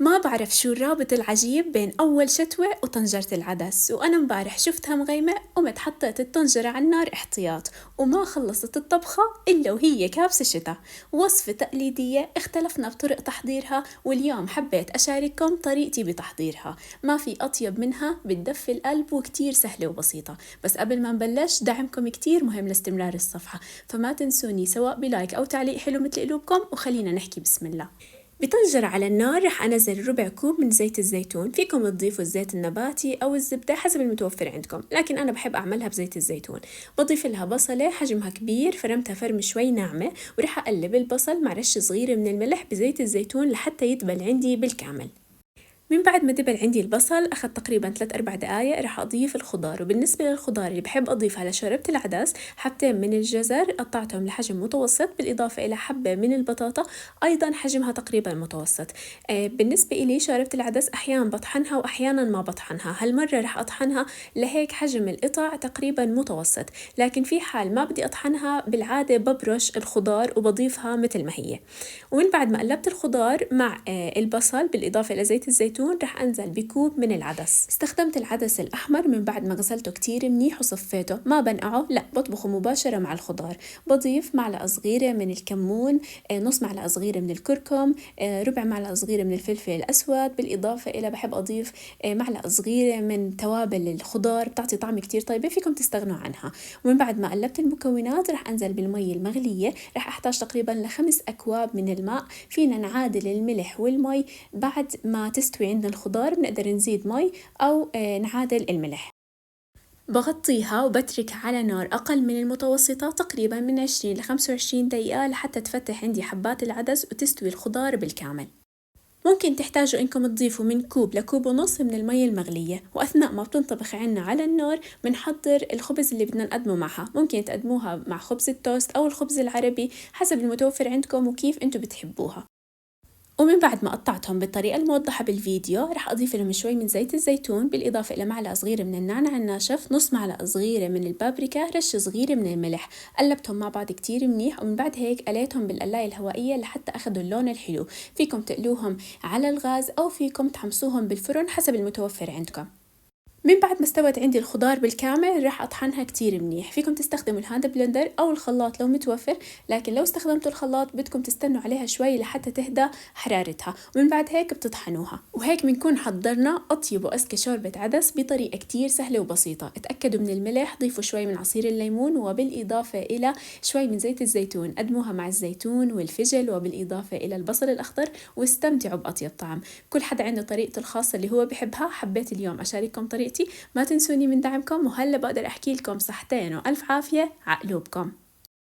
ما بعرف شو الرابط العجيب بين أول شتوة وطنجرة العدس، وأنا مبارح شفتها مغيمة قمت حطيت الطنجرة على النار احتياط وما خلصت الطبخة إلا وهي كابسة شتا. وصفة تقليدية اختلفنا بطرق تحضيرها، واليوم حبيت أشارككم طريقتي بتحضيرها. ما في أطيب منها، بتدفي القلب وكتير سهلة وبسيطة. بس قبل ما نبلش دعمكم كتير مهم لاستمرار الصفحة، فما تنسوني سواء بلايك أو تعليق حلو مثل قلوبكم. وخلينا نحكي بسم الله. بطنجرة على النار رح أنزل ربع كوب من زيت الزيتون، فيكم تضيفوا الزيت النباتي أو الزبدة حسب المتوفر عندكم، لكن أنا بحب أعملها بزيت الزيتون. بضيف لها بصلة حجمها كبير فرمتها فرم شوي ناعمة، ورح أقلب البصل مع رشة صغيرة من الملح بزيت الزيتون لحتى يدبل عندي بالكامل. من بعد ما دبل عندي البصل أخذ تقريبا 3-4 دقايق رح أضيف الخضار. وبالنسبة للخضار اللي بحب أضيفها لشوربة العدس، حبتين من الجزر قطعتهم لحجم متوسط، بالإضافة إلى حبة من البطاطا أيضا حجمها تقريبا متوسط. بالنسبة إلي شوربة العدس أحيانا بطحنها وأحيانا ما بطحنها، هالمرة رح أطحنها لهيك حجم القطع تقريبا متوسط، لكن في حال ما بدي أطحنها بالعادة ببرش الخضار وبضيفها مثل ما هي. ومن بعد ما قلبت الخضار مع البصل بالإضافة إلى زيت الزيتون رح أنزل بكوب من العدس. استخدمت العدس الأحمر من بعد ما غسلته كتير منيح وصفيته، ما بنقعه، لا بطبخه مباشرة مع الخضار. بضيف معلقة صغيرة من الكمون، نص معلقة صغيرة من الكركم، ربع معلقة صغيرة من الفلفل الأسود، بالإضافة إلى بحب أضيف معلقة صغيرة من توابل الخضار، بتعطي طعم كتير طيبة فيكم تستغنوا عنها. ومن بعد ما قلبت المكونات رح أنزل بالمي المغلية، رح أحتاج تقريبا ل5 أكواب من الماء. فينا نعادل الملح والمي بعد ما تستوي عندنا الخضار، بنقدر نزيد مي أو نعادل الملح. بغطيها وبترك على نار أقل من المتوسطة تقريبا من 20-25 دقيقة لحتى تفتح عندي حبات العدس وتستوي الخضار بالكامل. ممكن تحتاجوا إنكم تضيفوا من كوب لكوب ونص من المي المغلية. وأثناء ما بتنطبخ عنا على النار بنحضر الخبز اللي بدنا نقدمه معها. ممكن تقدموها مع خبز التوست أو الخبز العربي حسب المتوفر عندكم وكيف أنتوا بتحبوها. ومن بعد ما قطعتهم بالطريقة الموضحة بالفيديو رح أضيف لهم شوي من زيت الزيتون، بالإضافة إلى معلقة صغيرة من النعناع الناشف، نص معلقة صغيرة من البابريكا، رشة صغيرة من الملح. قلبتهم مع بعض كتير منيح، ومن بعد هيك قليتهم بالقلاية الهوائية لحتى أخذوا اللون الحلو. فيكم تقلوهم على الغاز أو فيكم تحمصوهم بالفرن حسب المتوفر عندكم. من بعد ما استوت عندي الخضار بالكامل راح أطحنها كتير منيح. فيكم تستخدموا الهاند بلندر أو الخلاط لو متوفر، لكن لو استخدمتوا الخلاط بدكم تستنوا عليها شوي لحتى تهدى حرارتها، ومن بعد هيك بتطحنوها. وهيك بنكون حضرنا أطيب وأزكى شوربة عدس بطريقة كتير سهلة وبسيطة. اتأكدوا من الملح، ضيفوا شوي من عصير الليمون، وبالإضافة إلى شوي من زيت الزيتون، قدموها مع الزيتون والفجل وبالإضافة إلى البصل الأخضر، واستمتعوا بأطيب طعم. كل حدا عنده طريقته الخاصة اللي هو بحبها. حبيت اليوم أشارككم طريقتي، ما تنسوني من دعمكم، وهلا بقدر أحكي لكم صحتين وألف عافية عقلوبكم.